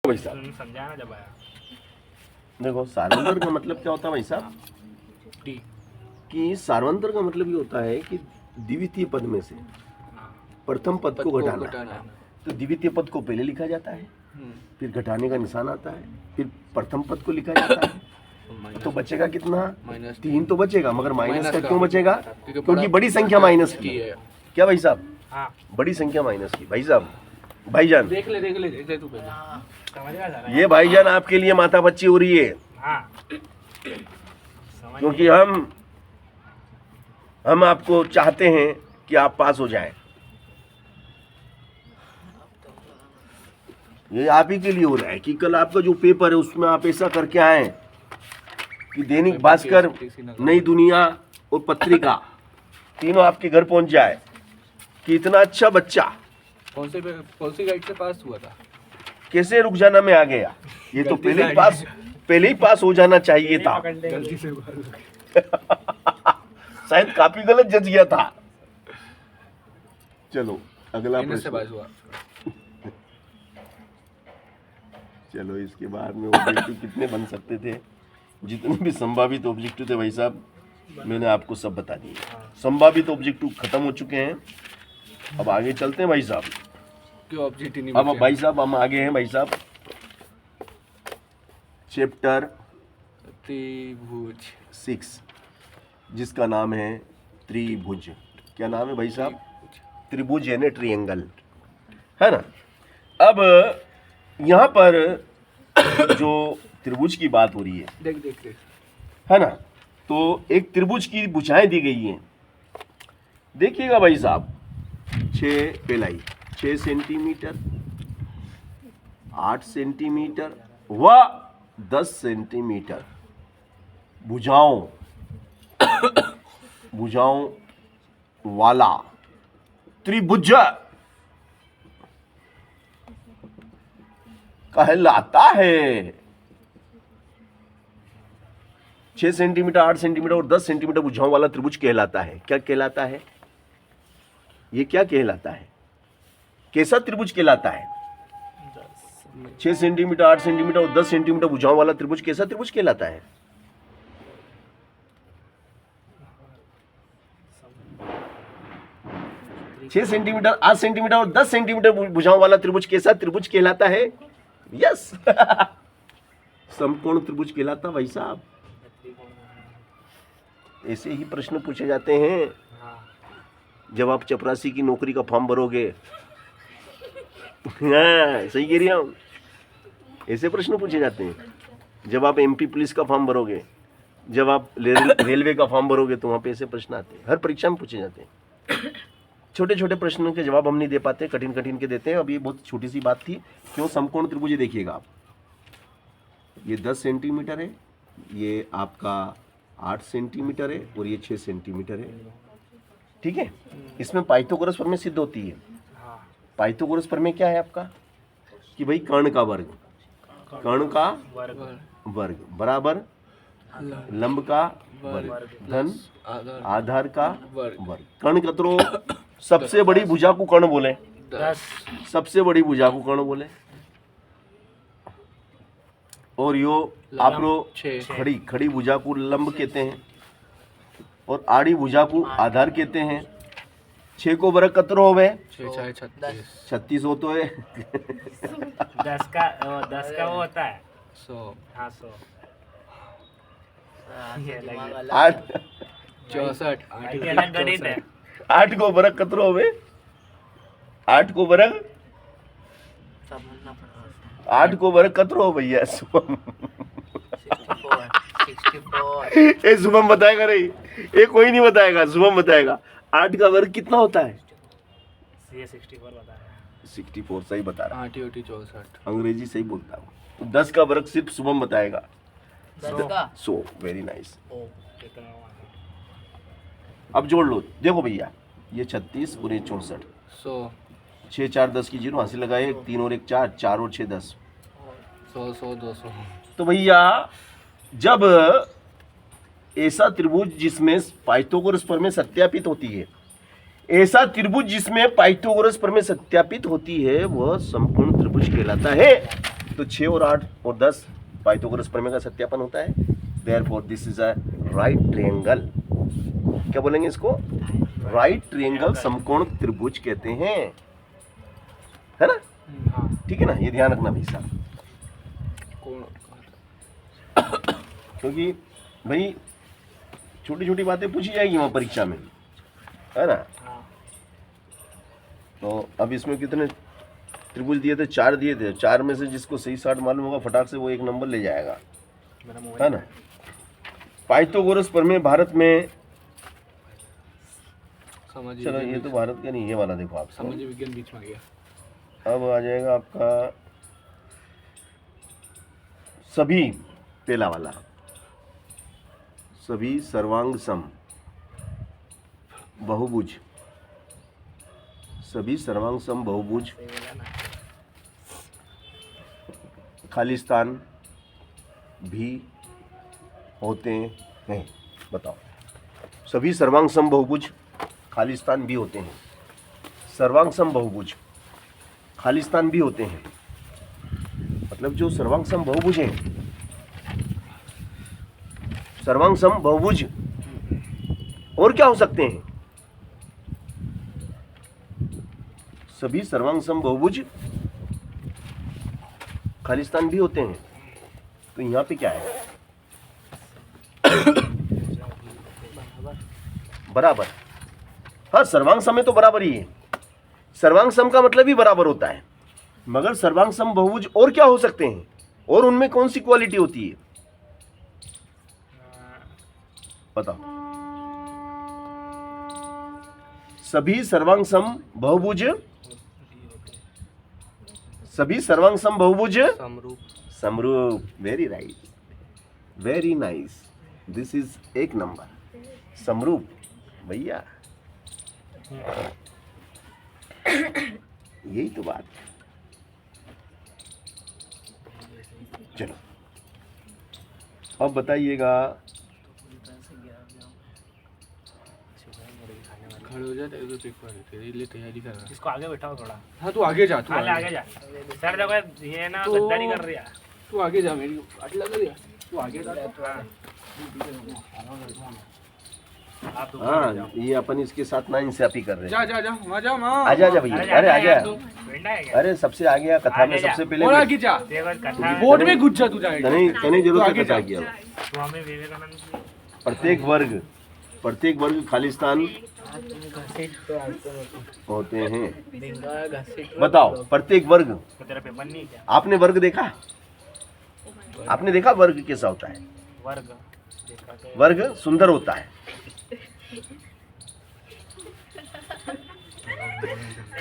भाई साहब समझा ना जब आया। देखो, सार्वंतर का मतलब क्या होता है भाई साहब टी कि सार्वंतर का मतलब ये होता है कि द्वितीय पद में से प्रथम पद को घटाना। तो द्वितीय पद को पहले लिखा जाता है, फिर घटाने का निशान आता है, फिर प्रथम पद को लिखा जाता है। तो बचेगा कितना? 3 तो बचेगा, मगर माइनस का क्यों बचेगा? क्योंकि बड़ी संख्या माइनस की है। क्या भाई साहब? हाँ बड़ी संख्या माइनस की। भाई साहब, भाईजान, देख ले तू पहले। समझ गया सारा? ये भाईजान आपके लिए माता बच्ची हो रही है, हाँ समझ क्योंकि हम आपको चाहते हैं कि आप पास हो जाएं। ये आप ही के लिए हो रहा है कि कल आपका जो पेपर है उसमें आप ऐसा करके आए कि दैनिक भास्कर, नई दुनिया और पत्रिका तीनों आपके घर पहुंच जाए कि इतना अच्छा बच्चा कौन सी गाइड से पास हुआ था? कैसे रुक जाना में आ गया। ये तो पहले ही पास हो जाना चाहिए था। गलती से शायद काफी गलत जज गया था। चलो अगला माइनस से पास प्रश्न। हुआ। चलो इसके बाद में ऑब्जेक्टिव कितने बन सकते थे? जितने भी संभावित ऑब्जेक्टिव थे भाई साहब, मैंने आपको सब बता दिए। संभावित ऑब्जेक्टिव खत्म हो चुके हैं। अब आगे चलते हैं भाई साहब। क्यों ऑब्जेक्टिव नहीं अब बचे? भाई साहब हम आगे हैं भाई साहब, चैप्टर त्रिभुज 6 जिसका नाम है त्रिभुज। क्या नाम है भाई साहब? त्रिभुज यानी ट्रायंगल, है ना। अब यहाँ पर जो त्रिभुज की बात हो रही है, देख है ना, तो एक त्रिभुज की भुजाएं दी गई हैं। देखिएगा भाई साहब, 6 सेंटीमीटर, 8 सेंटीमीटर व 10 सेंटीमीटर भुजाओं वाला त्रिभुज कहलाता है। 6 सेंटीमीटर, 8 सेंटीमीटर और 10 सेंटीमीटर भुजाओं वाला त्रिभुज कहलाता है। क्या कहलाता है? ये क्या कहलाता है? कैसा त्रिभुज कहलाता है? 6 सेंटीमीटर, 8 सेंटीमीटर और 10 सेंटीमीटर भुजाओं वाला त्रिभुज कैसा त्रिभुज कहलाता है? छह सेंटीमीटर, 8 सेंटीमीटर और 10 सेंटीमीटर भुजाओं वाला त्रिभुज कैसा त्रिभुज कहलाता है? यस समकोण त्रिभुज कहलाता भाई साहब। ऐसे ही प्रश्न पूछे जाते हैं जब आप चपरासी की नौकरी का फॉर्म भरोगे। हाँ, सही कह रही हूँ। ऐसे प्रश्न पूछे जाते हैं जब आप एमपी पुलिस का फॉर्म भरोगे, जब आप रेलवे का फॉर्म भरोगे, तो वहाँ पे ऐसे प्रश्न आते हैं। हर परीक्षा में पूछे जाते हैं। छोटे छोटे प्रश्नों के जवाब हम नहीं दे पाते, कठिन कठिन के देते हैं। अब ये बहुत छोटी सी बात थी। क्यों समकोण त्रिभुज? देखिएगा आप, ये 10 सेंटीमीटर है, ये आपका 8 सेंटीमीटर है और ये 6 सेंटीमीटर है। ठीक है, इसमें पाइथागोरस प्रमेय सिद्ध होती है। पाइथागोरस प्रमेय क्या है आपका? कि भाई कर्ण का वर्ग बराबर लंब का वर्ग धन आधार का वर्ग। कर्ण कतरो सबसे बड़ी भुजा को कर्ण बोले, 10 सबसे बड़ी भुजा को कर्ण बोले। और यो आपरो खड़ी भुजा को लंब कहते हैं और आड़ी भुजा को आधार कहते हैं। 6 को वर्ग कतरो होवे? 36 हो तो है। 10 का वो होता है 100 हाँ 100 8 64 गणित है। 8 को वर्ग कतरो होवे? 8 को वर्ग 8 को वर्ग कतरो हो भैया? शुभम 64 ए शुभम बताएगा नहीं, ये कोई नहीं बताएगा, शुभम बताएगा। 8 का वर्ग कितना होता है? ये 64 बताया। 64 सही बता रहा है। 8 64 अंग्रेजी सही बोलता हूँ। तो 10 का वर्ग सिर्फ शुभम बताएगा। 10 का 100 वेरी नाइस। कितना हुआ? अब जोड़ लो, देखो भैया, ये 36 और ये 64। 100 6 4 10 की जीरो हासिल लगाए, 3 और 1 4, 4 और 6 10। 100 200। तो भैया जब ऐसा त्रिभुज जिसमें पाइथागोरस प्रमेय सत्यापित होती है, ऐसा त्रिभुज जिसमें पाइथागोरस प्रमेय सत्यापित होती है, वह समकोण त्रिभुज कहलाता है। तो 6 और 8 और 10 पाइथागोरस प्रमेय का सत्यापन होता है। Therefore this is a right triangle. क्या बोलेंगे इसको? राइट ट्रायंगल, समकोण त्रिभुज कहते हैं, है ना? हाँ ठीक है ना, ये ध्यान रखना भाई साहब, कौन क्योंकि भाई छोटी छोटी बातें पूछी जाएगी वहाँ परीक्षा में, है ना? हाँ तो अब इसमें कितने त्रिभुज दिए थे? 4 दिए थे। 4 में से जिसको सही साठ मालूम होगा फटाक से वो 1 नंबर ले जाएगा, मेरा है मोबाइल ना? पाइथागोरस प्रमेय भारत में, समझ चलो ये तो भारत का नहीं, ये वाला देखो आप, समझ विज्ञान बीच में आ गया। अब आ जाएगा आपका सभी, पहला वाला, सभी सर्वांग सम बहुभुज, सभी सर्वांग सम बहुभुज सही बोला ना। खालिस्तान भी होते हैं। बताओ, सभी सर्वांग सम बहुभुज खालिस्तान भी होते हैं। सर्वांग सम बहुभुज खालिस्तान भी होते हैं, मतलब जो सर्वांग सम बहुभुज हैं, सर्वांग सम बहुभुज और क्या हो सकते हैं? सभी सर्वांग सम बहुभुज खालिस्तान भी होते हैं। तो यहाँ पे क्या है? बराबर। हाँ, सर्वांग सम में तो बराबर ही है। सर्वांग सम का मतलब ही बराबर होता है, मगर सर्वांग सम बहुभुज और क्या हो सकते हैं? और उनमें कौन सी क्वालिटी होती है? बताओ। सभी सर्वांग सम बहुभुज, सभी सर्वांग सम बहुभुज समरूप। समरूप। Very right, very nice, this is 1 number. समरूप भैया, यही तो बात है। चलो अब बताइएगा, खड़े हो जा, तेरे को पेपर है, तेरे लिए तैयारी कर रहा है। इसको आगे बैठाओ थोड़ा। हाँ तू आगे जा, तू हाँ ले आगे जा। सर देखो ये ना तो- गद्दारी कर रही है। तू आगे जा, मेरी अटला कर दिया, तू आगे जा। आप तो हाँ ये अपन इसके साथ ना इंसाफी कर रहे हैं। जा जा जा, वहाँ जा, वहाँ आजा आजा भैया, अरे आ गया, बेटा है क्या? अरे सबसे आ गया कथा में, आगे जा। सबसे पहले और आगे जा, देखो कथा है। बोर्ड में घुस जा, तू जाएगा। तने तने तू जरूरत आगे है कथा जा। किया। तो हमें विवेकानंद की प्रत्येक वर्ग खालिस्तान होते हैं। बताओ, प्रत्येक वर्ग, तो तेरा पेपर नहीं है क्या? आपने वर्ग देखा? आपने देखा वर्ग कैसा होता है? वर्ग देखा तो वर्ग सुंदर होता है।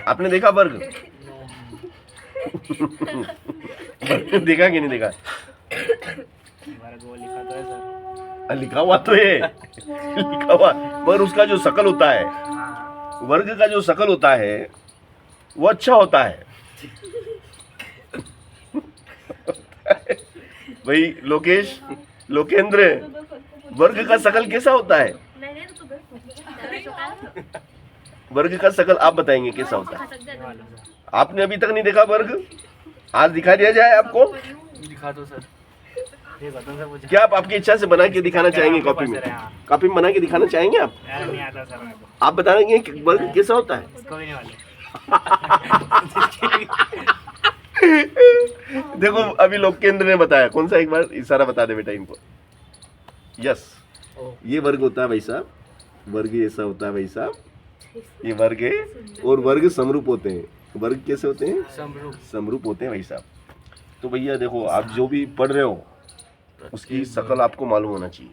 आपने देखा वर्ग? देखा कि नहीं देखा? वर्ग वो लिखा तो है सर। लिखा हुआ तो है, लिखा हुआ, पर उसका जो शकल होता है, वर्ग का जो शकल होता है वो अच्छा होता है। भाई लोकेश, लोकेंद्र, वर्ग का शकल कैसा होता है? वर्ग का शकल आप बताएंगे कैसा होता है? आपने अभी तक नहीं देखा वर्ग, आज दिखा दिया जाए आपको। दिखा दो सर। ये बतन से पूछा। क्या आप आपकी इच्छा से बना के दिखाना चाहेंगे कॉपी में? कॉपी में बना के दिखाना चाहेंगे आप? यार नहीं आता सर मेरे को। आप बताएंगे कि वर्ग कैसा होता है? इसको भी नहीं मालूम। देखो अभी लोकेंद्र ने बताया, कौन सा, एक बार इशारा बता दे बेटा इनको। यस, ये वर्ग होता है भाई साहब, वर्ग ऐसा होता है भाई साहब, ये वर्ग है। और वर्ग समरूप होते हैं। वर्ग कैसे होते हैं? समरूप। समरूप होते हैं भाई साहब। तो भैया देखो, आप जो भी पढ़ रहे हो उसकी शकल आपको मालूम होना चाहिए।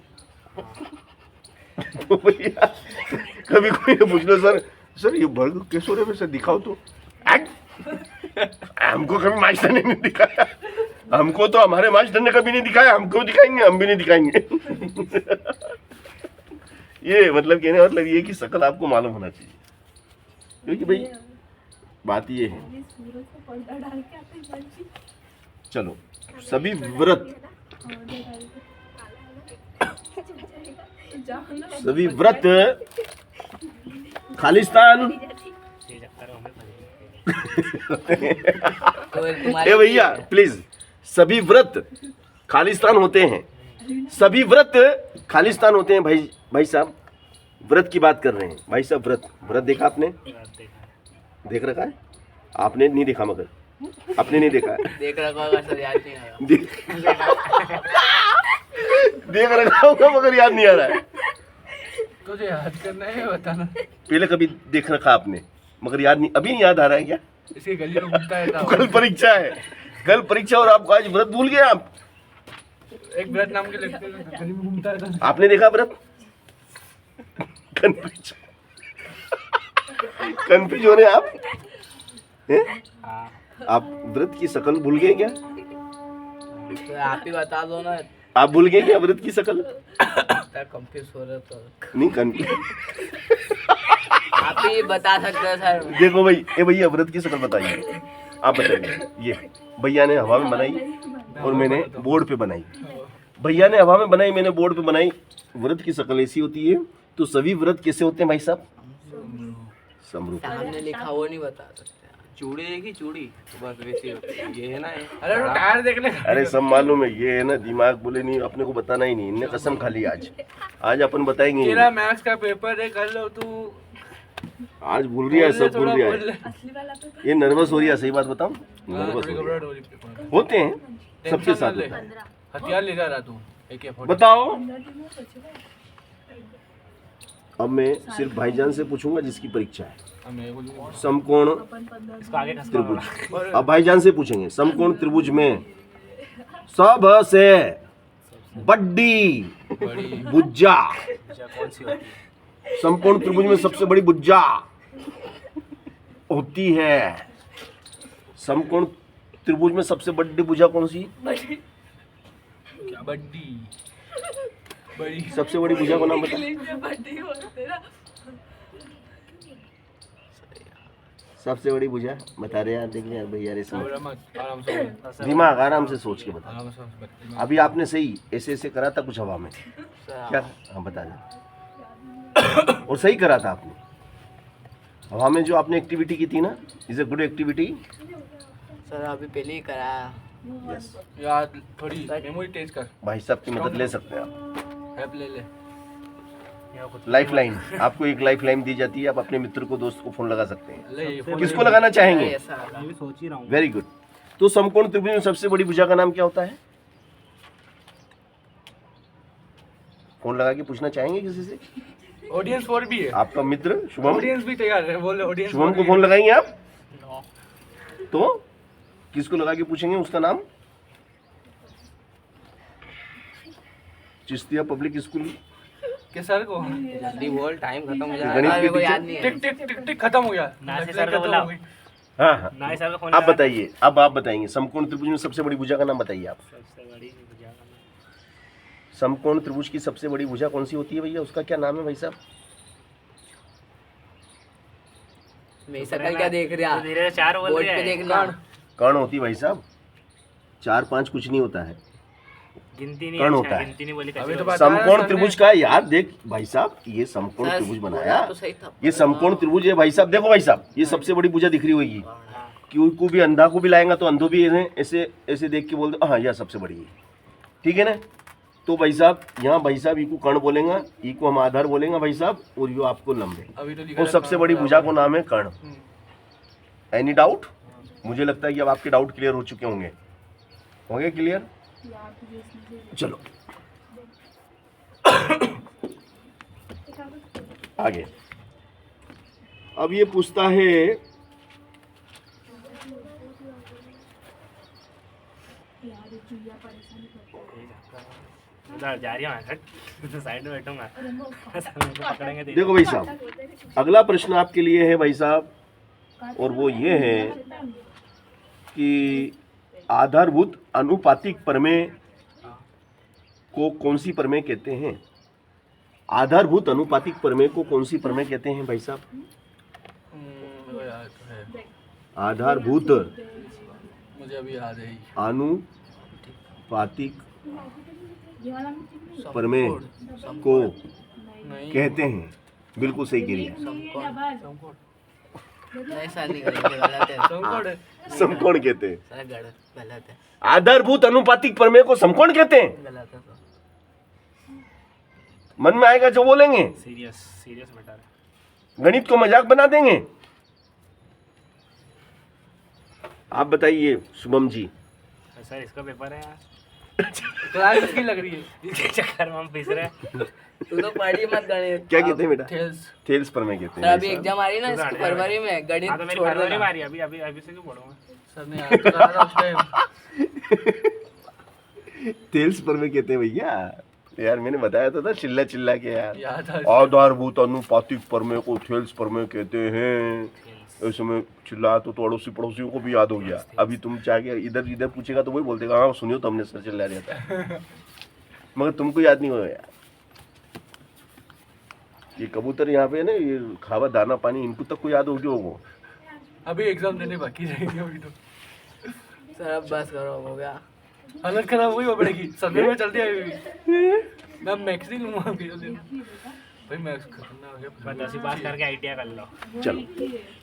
तो भैया कभी कोई ने पूछ लो, सर ये वर्ग कैसे हो रहे हैं, सर दिखाओ तो। हमको कभी मास्टर ने नहीं दिखाया, हमको तो हमारे मास्टर ने कभी नहीं दिखाया, हमको दिखाएंगे, हम भी नहीं दिखाएंगे। ये मतलब कहने मतलब ये कि शकल आपको मालूम होना चाहिए, क्योंकि भाई बात ये है। चलो, सभी व्रत, सभी व्रत खालिस्तान। ये चक्कर हमें पड़ी। ए भैया प्लीज, सभी व्रत खालिस्तान होते हैं, सभी व्रत खालिस्तान होते हैं। भाई साहब व्रत की बात कर रहे हैं। भाई साहब व्रत देखा आपने? देख रखा है आपने? नहीं देखा, मगर आपने नहीं देखा है। देख रखा होगा सर, याद नहीं आया। देख रखा होगा मगर याद नहीं आ रहा है। तुझे याद करना है बताना। पहले कभी देख रखा आपने मगर याद नहीं, अभी नहीं याद आ रहा है क्या? इसकी गली में घूमता है। कल परीक्षा है, कल परीक्षा और आपको आज व्रत भूल गए आप। एक व्रत नाम के लगते हैं, गली में घूमता है। आपने देखा व्रत? कंफ्यूज हो रहे हैं आप हैं? आप व्रत की शकल भूल गए क्या? तो आप ही बता दो ना। आप भूल गए क्या व्रत की शकल? कंफ्यूज हो रहे तो नहीं कंफ्यूज। आप ही बता सकते हैं सर। देखो भाई, ये भैया व्रत की शकल बताइए, आप बताइए। ये भैया ने हवा में बनाई और मैंने बोर्ड पे बनाई। भैया ने हवा में बनाई, मैंने बोर्ड पे बनाई। व्रत की शकल ऐसी होती है। तो सभी व्रत कैसे होते हैं भाई साहब? समरूप। सामने लिखा वो नहीं बता सकते। चूड़ी है कि चूड़ी तो बस वैसी होती है, ये है ना ये। अरे वो टायर देख ले। अरे सब मालूम है, ये है ना दिमाग बोले नहीं, अपने को बताना ही नहीं। इनने कसम खा ली आज अपन बताएंगे। तेरा मैथ्स का पेपर है, कर लो तू। आज भूल रही है, सब भूल रही है। ये नर्वस हो रही है, सही बात बताऊं? नर्वस हो रही है। होते हैं सबके साथ होता है। हथियार ले जा रहा तू AK-47। बताओ। अब मैं सिर्फ भाईजान से पूछूंगा जिसकी परीक्षा है। समकोण त्रिभुज। अब भाईजान से पूछेंगे समकोण त्रिभुज में सबसे बड़ी भुजा कौन सी होती है? समकोण त्रिभुज में सबसे बड़ी भुजा होती है। समकोण त्रिभुज में सबसे बड़ी भुजा कौन सी? क्या बड़ी? बड़ी सबसे बड़ी भुजा का नाम बता। सबसे बड़ी भुजा बता रहे यार। देखिए यार भैया रे, आराम से दिमाग आराम से सोच के बता। आराम से। अभी आपने सही ऐसे ऐसे करा था कुछ हवा में, क्या? हाँ बता दे। और सही करा था आपने हवा में। जो आपने एक्टिविटी की थी ना, is a good activity. Sir अभी पहले ही कराया। यस। यार थोड़ी मेमोरी तेज कर। भाई साहब की मदद ले सकते हैं आप। हेल्प ले ले। लाइफ लाइन, आपको एक लाइफ लाइन दी जाती है। आप अपने मित्र को, दोस्त को फोन लगा सकते हैं। ले ये किसको लगाना चाहेंगे? ऐसा मैं भी सोच ही रहा हूँ। Very good. तो समकोण त्रिभुज में सबसे बड़ी भुजा का नाम क्या होता है? फोन लगा के पूछना चाहेंगे किसी से? ऑडियंस फॉर भी है। आपका मित्र शुभम, ऑडियंस भी तैयार है, बोले ऑडियंस। शुभम को फोन लगाएंगे आप? तो किसको लगा के पूछेंगे उसका नाम? चिश्तिया पब्लिक स्कूल के सर को। जल्दी बोल, टाइम खत्म हो जाएगा। गणित के मेरे को याद टीचर। नहीं है। टिक टिक टिक टिक खत्म हो गया। नासिर सर का बोला। हाँ हाँ, नाई सर का फोन आप लगा। बताइए। अब आप बताएंगे समकोण त्रिभुज में सबसे बड़ी भुजा का नाम बताइए आप। सबसे बड़ी भुजा का नाम। समकोण त्रिभुज की सबसे बड़ी भुजा कौन सी होती है भैया? उसका क्या नाम है भाई साहब? मेरी शक्ल क्या देख रहा? तो धीरे से 4 बोल बोर्ड रहा पे है। देखना। कर्ण होती है भाई साहब। 4-5 कुछ नहीं होता है, गिनती नहीं कर्ण अच्छा, होता है। गिनती नहीं बोली अभी कैसे तो होगा? बता रहा समकोण सर ने। त्रिभुज का यार देख भाई साहब, ये समकोण सर, त्रिभुज बोला बनाया। तो सही था। ये समकोण त्रिभुज है भाई साहब। देखो भाई साहब, ये सबसे बड़ी भुजा दिख रही होगी। क्यों को भी अंधा को भी लाएंगा तो अंधो भी इन्हें ऐसे ऐसे देख के बोल दो हाँ यह सबसे बड़ी है, ठीक है ना? तो भाई साहब यहाँ भाई साहब ई को कर्ण बोलेंगे, ई को हम आधार बोलेंगे भाई साहब, और यो आपको लंबे। अभी तो लिखा और सबसे बड़ी भुजा को नाम है कर्ण। Any doubt? मुझे लगता है कि अब आपके डाउट क्लियर हो चुके होंगे। हो गए क्लियर? चलो आगे। अब ये पूछता है उधर जा रही हूँ, साइड में बैठूंगा। पकड़ेंगे तो। देखो भाई साहब, अगला प्रश्न आपके लिए है भाई साहब, और वो ये है कि आधारभूत अनुपातिक प्रमेय को कौन सी प्रमेय कहते हैं? आधारभूत अनुपातिक प्रमेय को कौन सी प्रमेय कहते हैं भाई साहब? आधारभूत मुझे अभी याद है। अनुपातिक प्रमेय को नहीं कहते हैं। बिल्कुल सही कह रही है। नहीं सर नहीं करेंगे, गलत है समकोण है। समकोण कहते हैं। सर गलत है आधारभूत अनुपातिक प्रमेय को समकोण कहते हैं। गलत है सर। मन में आएगा जो बोलेंगे, सीरियस सीरियस मैटर है गणित को मजाक बना देंगे। आप बताइए शुभम जी। सर, इसका पेपर है यार, क्लास इसकी लग रही है। इसके चक्कर में हम पिस रहे हैं। तू तो पढ़ी मत गणित। क्या कहते हैं बेटा? थेल्स। थेल्स प्रमेय कहते सर हैं। अभी एग्जाम आ रही है ना इसकी फरवरी में, हाँ, तो गणित मेरी छोड़ फरवरी में देना। आ रही है, अभी अभी अभी से क्यों पढ़ूंगा? सर ने याद तो करा था उस टाइम। थेल्स प्रमेय कहते हैं भैया। यार मैंने बताया तो था चिल्ला चिल्ला के यार। याद था। आधारभूत अनुपातिक प्रमेय को थेल्स प्रमेय कहते हैं। इस समय चिल्लाया तो अड़ोसी पड़ोसियों को भी याद हो गया। अभी तुम चाहे इधर इधर पूछेगा तो वही बोल देगा हाँ सुनियो तो हमने सर चिल्ला दिया था। मगर तुमको याद नहीं होगा यार। ये कबूतर यहाँ पे है ना, ये खावा दाना पानी इनको तक को याद हो गया होगा। अभी एग्जाम देने बाकी रहेंगे अभी तो। सर अब बस करो, हो गया। हालत खराब हुई वो पड़ेगी। समय में चलती है अभी भी। मैं मैक्स नहीं लूंगा अभी। भाई मैक्स खतरनाक हो गया। बस 10वीं पास करके आईटीआई कर लो। चलो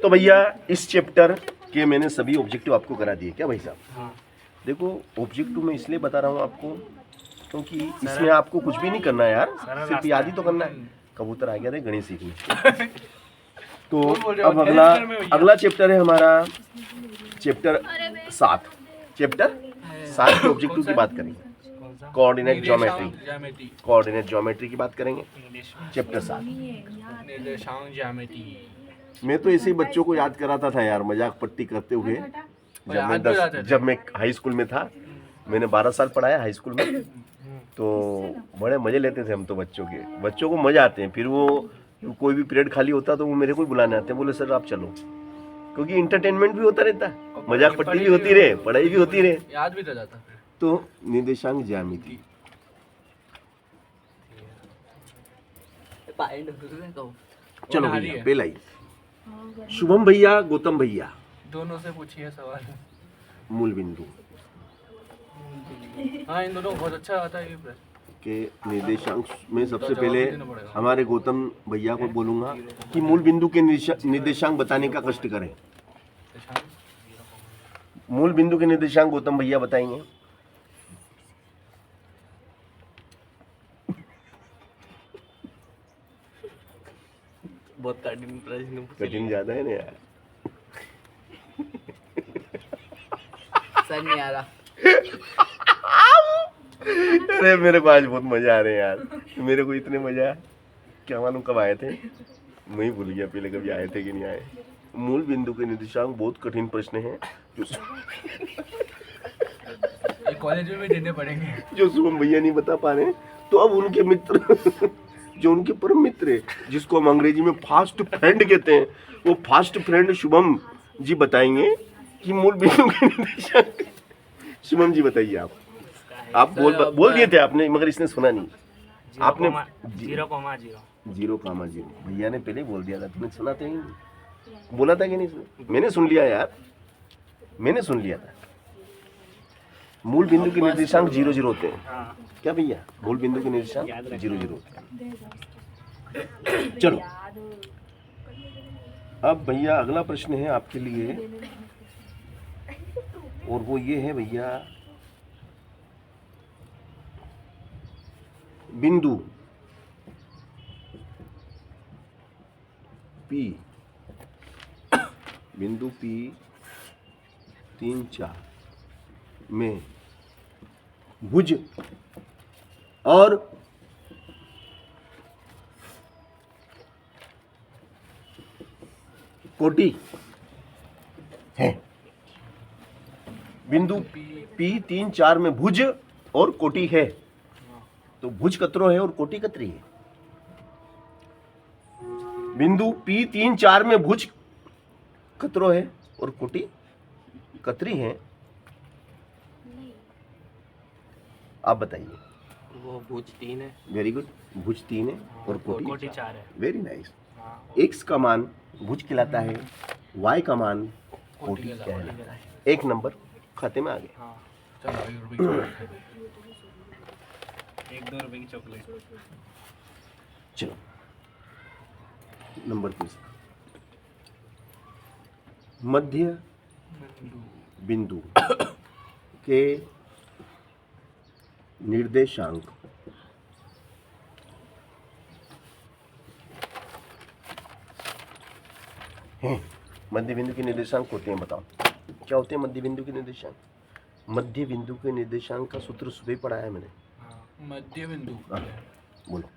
तो भैया इस चैप्टर के मैंने सभी ऑब्जेक्टिव आपको करा दिए क्या भाई साहब? हाँ देखो ऑब्जेक्टिव मैं इसलिए बता रहा हूँ आपको क्योंकि इसमें आपको कुछ भी नहीं करना है यार, सिर्फ याद ही तो करना है। कबूतर आ गया था गणित सीखने। तो अब अगला चैप्टर है हमारा चैप्टर 7। चैप्टर 7 के ऑब्जेक्टिव की बात करेंगे। कौन सा? Coordinate geometry. ज्यामिति। कोऑर्डिनेट ज्योमेट्री की बात करेंगे इंग्लिश में। चैप्टर 7। निर्देशांक ज्यामिति। मैं तो ऐसे ही बच्चों को याद कराता था यार, मजाक पट्टी करते हुए। जब मैं हाई स्कूल में था, मैंने 12 साल पढ़ाया हाई स्कूल में, तो बड़े मजे लेते थे हम तो बच्चों को मजा आते हैं। फिर वो कोई भी पीरियड खाली होता तो वो मेरे को ही बुलाने आते हैं, बोले सर आप चलो, क्योंकि इंटरटेनमेंट भी होता रहता है, मजाक पट्टी भी होती रहे, पढ़ाई भी होती रहे। याद भी रह जाता फिर। तो निर्देशांक ज्यामिति चलो भैया पहला ही शुभम भैया गौतम भैया दोनों से पूछिए सवाल। मूल बिंदु हाँ इन दोनों को बहुत अच्छा आता है ये प्रश्न। के निर्देशांक में सबसे पहले हमारे गौतम भैया को बोलूंगा कि मूल बिंदु के निर्देशांक बताने का कष्ट करें। मूल बिंदु के निर्देशांक गौतम भैया बताएंगे। बहुत कठिन प्रश्न कठिन ज्यादा है ना यार। सर नहीं आ रहा। अरे मेरे को आज बहुत मजा आ रहे हैं यार, मेरे को इतने मजा क्या मालूम कब आए थे, मैं ही भूल गया पहले कभी आए थे कि नहीं आए। मूल बिंदु के निर्देशांक बहुत कठिन प्रश्न है कॉलेज में भी देने पड़ेंगे। जो शुभम भैया नहीं बता पा रहे, तो अब उनके मित्र जो उनके परम मित्र है, जिसको हम अंग्रेजी में फास्ट फ्रेंड कहते हैं, वो फास्ट फ्रेंड शुभम जी बताएंगे कि मूल बिंदु के निर्देशांक। शुभम जी बताइए आप बोल दिए थे आपने, मगर इसने सुना नहीं। आपने 0,0 भैया ने पहले बोल दिया था, तुमने सुना था ही नहीं, बोला था कि नहीं? मैंने सुन लिया यार, मैंने सुन लिया था। मूल बिंदु के निर्देशांक 0,0 होते हैं। हाँ। क्या भैया? मूल बिंदु के निर्देशांक 0,0 होते हैं। चलो अब भैया अगला प्रश्न है आपके लिए, और वो ये है भैया, बिंदु P, बिंदु P 3, 4 में भुज और कोटि है। बिंदु P 3, 4 में भुज और कोटि है, तो भुज कतरो है और कोटि कतरी है। बिंदु P 3, 4 में भुज कतरो है और कोटि कतरी है, आप बताइए। वो भुज 3 है। वेरी गुड, भुज 3 है और कोटि 4 है। Very nice. हाँ। x का मान भुज कहलाता है, y का मान कोटि कहलाता है। 1 नंबर खाते में आ गया। हाँ। चलो 1 रुपए की चॉकलेट खाई। 1-2 रुपए की चॉकलेट। चलो नंबर 3 मध्य बिंदु के निर्देशांक हैं। मध्य बिंदु के निर्देशांक होते हैं, बताओ क्या होते हैं मध्य बिंदु के निर्देशांक? मध्य बिंदु के निर्देशांक का सूत्र सुबह पढ़ा है मैंने। मध्य बिंदु हाँ, बोलो।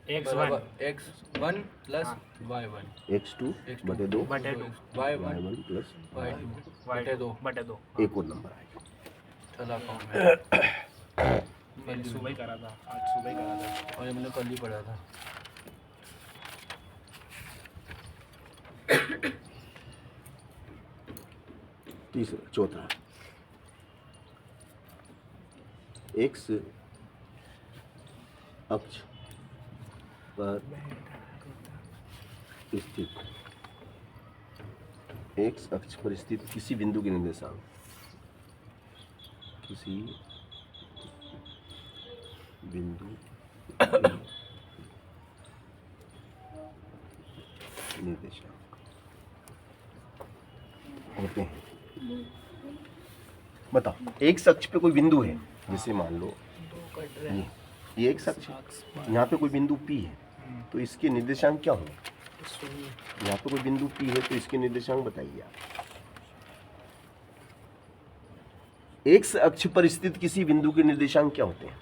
x1 प्लस y1 x2 बटे 2 y1 y1 प्लस y2 बटे 2 एक और नंबर आएगा। चला पाऊँ मैं सुबह ही करा था, आज सुबह ही करा था। और ये मैंने कल ही पढ़ा था। तीसरा चौथा x अक्ष पर स्थित x अक्ष पर स्थित किसी बिंदु के निर्देशांक, किसी बिंदु के निर्देशांक होते हैं। बताओ एक अक्ष पे कोई बिंदु है, जैसे मान लो ये एक अक्ष है, यहाँ पे कोई बिंदु P है, तो इसके निर्देशांक क्या होंगे? यहाँ पे कोई बिंदु P है तो इसके निर्देशांक बताइए आप। एक्स अक्ष पर स्थित किसी बिंदु के निर्देशांक क्या होते हैं?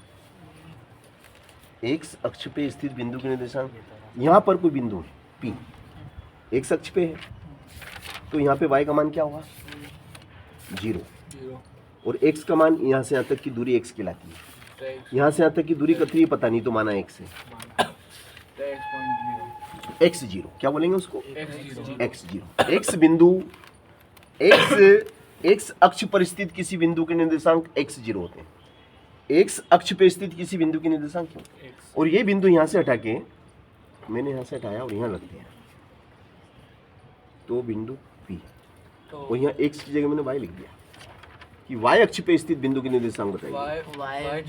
एक्स अक्ष पे स्थित बिंदु के निर्देशांक, यहाँ पर कोई बिंदु है P, एक्स अक्ष पे है, तो यहाँ पे y का मान क्या होगा? 0। और x का मान यहाँ से यहाँ तक की दूरी x कहलाती है। यहाँ से यहाँ तक की दूरी कितनी है पता नहीं, तो माना x है। x0 क्या बोलेंगे उसको? x0। x बिंदु x अक्ष पर स्थित किसी बिंदु के निर्देशांक x0 होते हैं। x अक्ष पे स्थित किसी बिंदु के निर्देशांक क्यों? और ये बिंदु यहाँ से हटा के मैंने यहाँ से हटाया और यहाँ रख दिया, तो बिंदु P, और यहाँ x की जगह मैंने y लिख दिया कि y अक्ष पे स्थित बिंदु के निर्देशांक बताइए।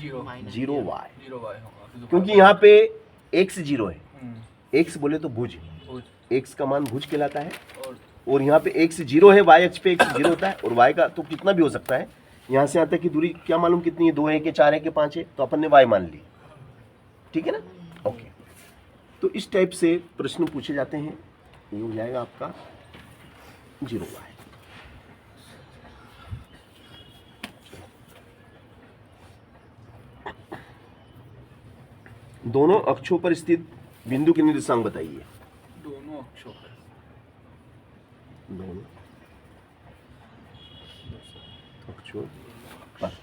जीरो y, क्योंकि यहाँ पे x 0 है, x बोले तो भुज, x का मान भुज कहलाता है, और यहाँ पे x 0 है, y अक्ष पे x 0 होता है, और y का तो कितना भी हो सकता है। यहाँ से यहाँ तक की दूरी क्या मालूम कितनी है, 2 है कि 4 है कि 5 है, तो अपन ने y मान ली, ठीक है ना? ओके, तो इस टाइप से प्रश्न पूछे जाते हैं। ये हो जाएगा आपका 0y। दोनों अक्षों पर स्थित बिंदु के निर्देशांक बताइए। दोनों अक्षों पर,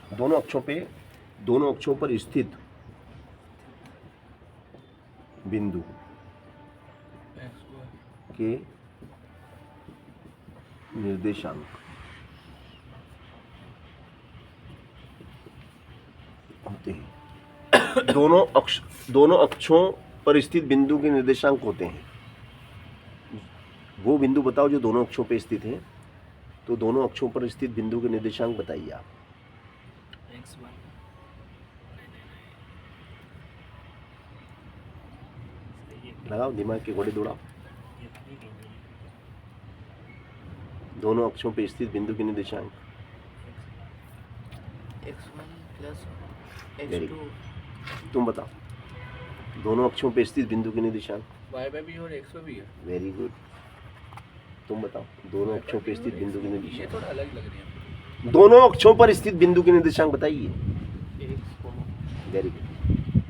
दोनों अक्षों पर स्थित बिंदु के निर्देशांक होते हैं। दोनों अक्षों पर स्थित बिंदु के निर्देशांक होते हैं। वो बिंदु बताओ जो दोनों अक्षों पर स्थित है, तो दोनों अक्षों पर स्थित बिंदु के निर्देशांक बताइए आप। लगाओ दिमाग के घोड़े दौड़ाओ। दोनों अक्षों पर स्थित बिंदु के निर्देशांक x1 प्लस Very x2 तुम बताओ। दोनों अक्षों पर स्थित बिंदु के निर्देशांक y पे भी और x पे भी है। Very good. तुम बताओ दोनों अक्षों पर स्थित बिंदु के ये निर्देशांक। थोड़ा अलग लग रही है। दोनों अक्षों पर स्थित बिंदु के निर्देशांक बताइए। Very good.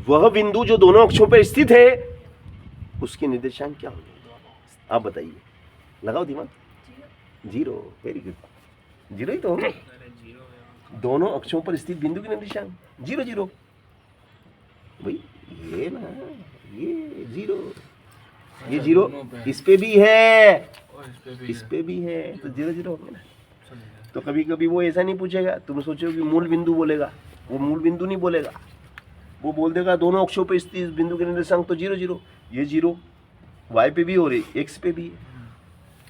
वह बिंदु जो दोनों अक्षों पर स्थित है उसके निर्देशांक क्या होंगे आप बताइए। लगाओ दिमाग। 0। वेरी गुड, 0 ही तो होंगे। दोनों अक्षों पर स्थित बिंदु के निर्देशांक 0 0। भाई ये ना, ये 0, ये 0 इस पे भी है, और इस पे भी है, तो 0 0 होंगे ना। तो कभी कभी वो ऐसा नहीं पूछेगा, तुम सोचो कि मूल बिंदु बोलेगा, वो मूल बिंदु नहीं बोलेगा, वो बोल देगा दोनों अक्षों पे स्थित बिंदु के निर्देशांक तो 0 0। ये 0 y पे भी हो रही, x पे भी है,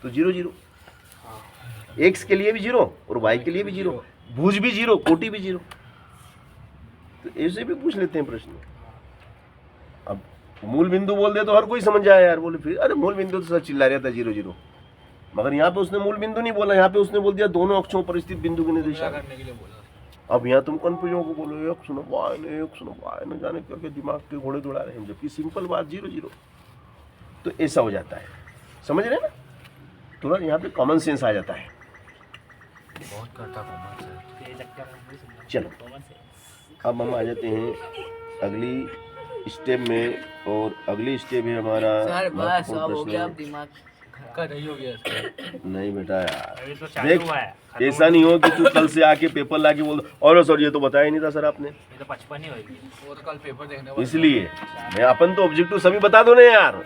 तो 0 0। x के लिए भी 0 और y के लिए भी 0, भुज भी 0, कोटि भी 0। तो ऐसे भी पूछ लेते हैं प्रश्न। अब मूल बिंदु बोल दे तो हर कोई समझ जाए यार, बोले फिर अरे मूल बिंदु तो सर चिल्ला रहा था 0 0। मगर यहाँ पे उसने मूल बिंदु नहीं बोला, यहाँ पे उसने बोल दिया दोनों अक्षों पर स्थित बिंदु के पूरा निर्देशांक। करने के लिए बोला। अब यहाँ तुम कंफ्यूजन को बोलो एक सुनो वाई न जाने क्या क्या दिमाग के घोड़े दौड़ा रहे हैं, जबकि सिंपल बात 0 0। तो ऐसा हो जाता है, समझ रहे हैं ना, थोड़ा यहाँ पे कॉमन सेंस आ जाता है। बहुत करता कॉमन सेंस। ये चक्कर में नहीं सुनना। चलो कॉमन सेंस। अब हम आ जाते हैं अगली स्टेप में, और अगली स्टेप है हमारा सर बस महत्वपूर्ण अब हो गया, अब प्रश्न। दिमाग का नहीं हो गया इसका। नहीं बेटा यार, अभी तो चालू देख हुआ है, खत्म ऐसा हो- नहीं हो कि तू कल से आके पेपर लाके बोल और सर ये तो बताया ही नहीं था सर आपने। ये तो 55 ही होगी। वो तो कल पेपर देखने वाला इसलिए मैं अपन तो ऑब्जेक्टिव सभी बता दो ना यार,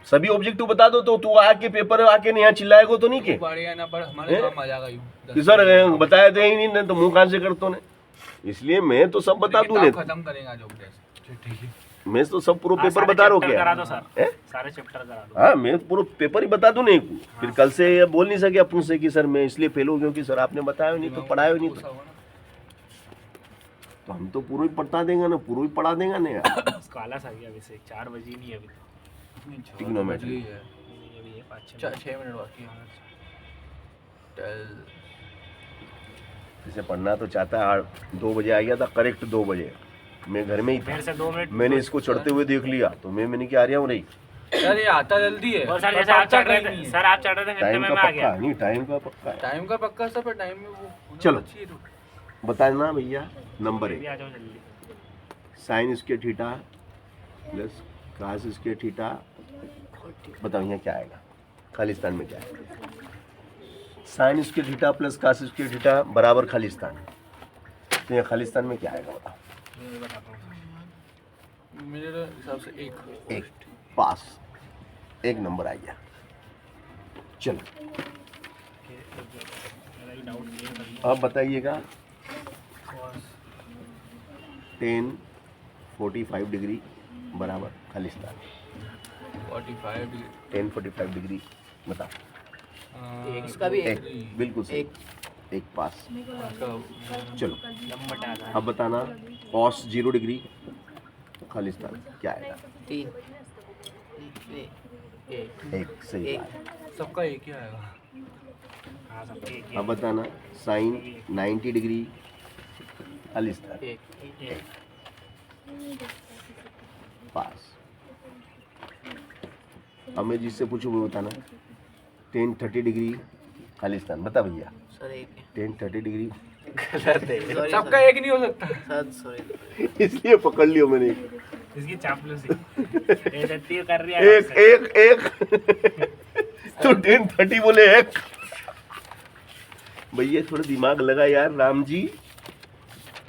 सभी ऑब्जेक्टिव बता दो, तो तू आके पेपर आके यहाँ चिल्लाएगा तो नहीं के बढ़िया ना, पर हमारे हैं? काम आ जाएगा यूं। कि सर बताया तो ही नहीं, तो मुंह कहाँ से करते ने, इसलिए मैं तो सब बता दूं किताब ने, खत्म करेगा जो टेस्ट। ठीक है। मैं तो सब पूरा हाँ, पेपर सारे बता रहा हूँ चैप्टर करा दो क्या सर। हैं? सारे चैप्टर करा दो। हाँ मैं पूरा पेपर ही बता दूं नहीं को, फिर कल से ये बोल नहीं सके अपन से कि सर मैं इसलिए फेल हो गया कि सर आपने बताया नहीं तो पढ़ाया नहीं, तो हम तो पूरा ही पढ़ा देंगे ना, पूरा ही पढ़ा देंगे ना यार। उसको आलस आ गया अभी से, 4 बजे नहीं है अभी तो। Trigonometry। अभी ये 5-6 6 मिनट बाकी है। इसे पढ़ना तो चाहता है 2 बजे आ गया था करेक्ट 2 बजे, मैं घर में ही था, फिर से 2 मिनट। मैंने इसको चढ़ते हुए देख लिया तो मैंने क्या आ रहा हूँ नहीं, यार ये आता जल्दी है। और सर पर जैसे आप चढ़ पढ़ता रहे कहीं थे, नहीं सर आप चढ़ रहे थे घंटे टाइम में का मैं आ पक्का गया। है नहीं, टाइम का पक्का है। है। टाइम का पक्का सब, पर टाइम में वो होना चलो। अच्छी है। बताना भैया नंबर भी 1 आ जाओ जल्दी। Sine square theta plus cos square theta, बताओ यहाँ क्या आएगा, खालिस्तान में क्या आएगा, sine square theta plus cos square theta बराबर खालिस्तान, तो यहाँ खालिस्तान में क्या आएगा बताओ। मैं बताता हूँ। मेरे हिसाब से एक एक पास, 1 नंबर आ गया। चलो मेरा भी डाउट क्लियर कर लिया। अब बताइएगा 10 45 डिग्री बराबर खालिस्तान, 45 डिग्री। 10 45 डिग्री बताओ। इसका भी एक बिल्कुल सही, एक। एक पास। इसका चलो लंबा टाला है। अब बताना कॉस 0 डिग्री खालिस्तान क्या आएगा। 3 एक एक सही एक। बात। सबका एक ही आएगा। हाँ सबके एक ही अब बताना साइन 90 डिग्री खालिस्तान एक एक। पास। अब मैं जिससे पूछूँ वो बताना 10 30 डिग्री खालिस्तान, बता भैया सर एक है। 10 30 डिग्री Sorry, सबका सर। एक नहीं हो सकता। Sir sorry. इसलिए पकड़ लियो मैंने। इसकी चापलूसी ये तीर कर रही है एक एक एक तो 10 30 बोले एक, भैया थोड़ा दिमाग लगा यार राम जी।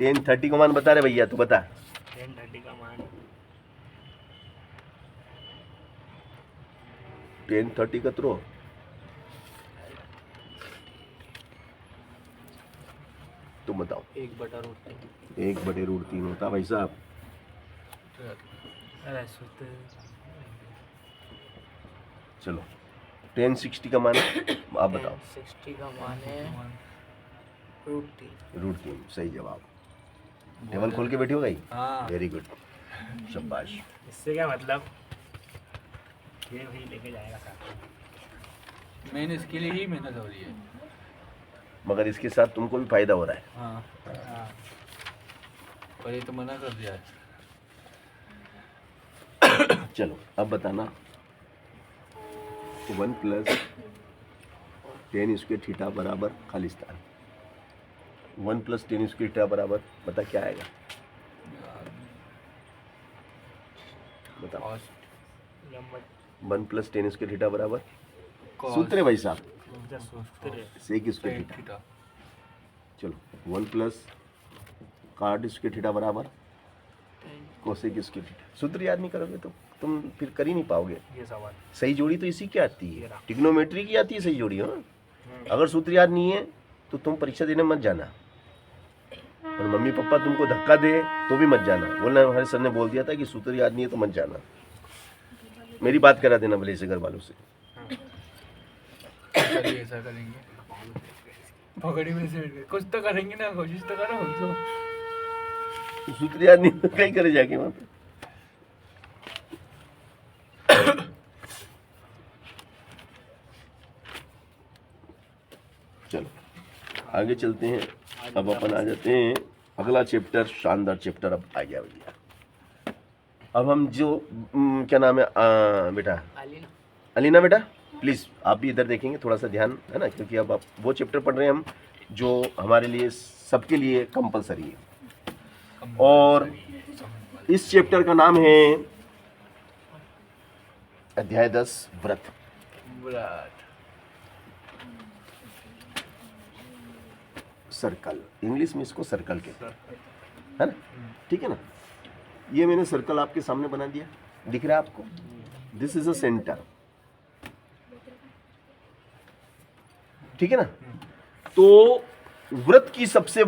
10 30 का मान बता रहे भैया, तू बता। 10-30 का मान 10 30 कतरो तुम बताओ। 1/√3। 1/√3 होता भाई साहब। अरे सुते चलो 10 60 का मान आप बताओ। 60 का मान है √3। √3 सही जवाब। टेबल खोल के बैठी हो गई, हाँ। वेरी गुड, शाबाश। इससे क्या मतलब, ये वही लेके जाएगा साथ। मेन इसके लिए ही मेहनत हो रही है। मगर इसके साथ तुमको भी फायदा हो रहा है। हाँ, हाँ पर ये तो मना कर दिया है। चलो अब बताना 1 + 10 स्क्वायर थीटा बराबर खालिस्तान। 1 + 10 स्क्वायर थीटा बराबर बता क्या आएगा, बताओ। और लंबा 1 + 10 स्क्वायर थीटा बराबर cos सूत्र है भाई साहब, सूत्र sec square sec theta. Theta. चलो 1 + cot स्क्वायर थीटा बराबर कोसेक स्क्वायर थीटा। सूत्र याद नहीं करोगे तो तुम फिर कर ही नहीं पाओगे। ये सवाल। सही जोड़ी तो इसी की आती ये है, रहा। ट्रिग्नोमेट्री की आती है सही जोड़ी। हाँ अगर सूत्र याद नहीं है तो तुम परीक्षा देने मत जाना, और मम्मी पापा तुमको धक्का दे तो भी मत जाना, बोलना हमारे सर ने बोल दिया था कि सूत्र याद नहीं है तो मत जाना। मेरी बात करा देना भले से घर वालों से। चलिए ऐसा करेंगे। पकड़ी में से कुछ तो करेंगे ना, कोशिश तो करो हम तो। सूत्र याद नहीं तो क्या ही करे जाके वहाँ पे। आगे चलते हैं। अब अपन आ जाते हैं अगला चैप्टर, शानदार चैप्टर अब आ गया भैया। अब हम जो क्या नाम है बेटा अलीना अलीना बेटा, प्लीज़ आप भी इधर देखेंगे, थोड़ा सा ध्यान है ना, क्योंकि अब आप वो चैप्टर पढ़ रहे हैं हम जो हमारे लिए सबके लिए कंपलसरी है। और इस चैप्टर का नाम है अध्याय 10 व्रत। सर्कल, इंग्लिश में इसको सर्कल कहते हैं, है ना, ठीक है ना। ये मैंने सर्कल आपके सामने बना दिया, दिख रहा है आपको? दिस इज अ सेंटर, ठीक है ना। तो व्रत की सबसे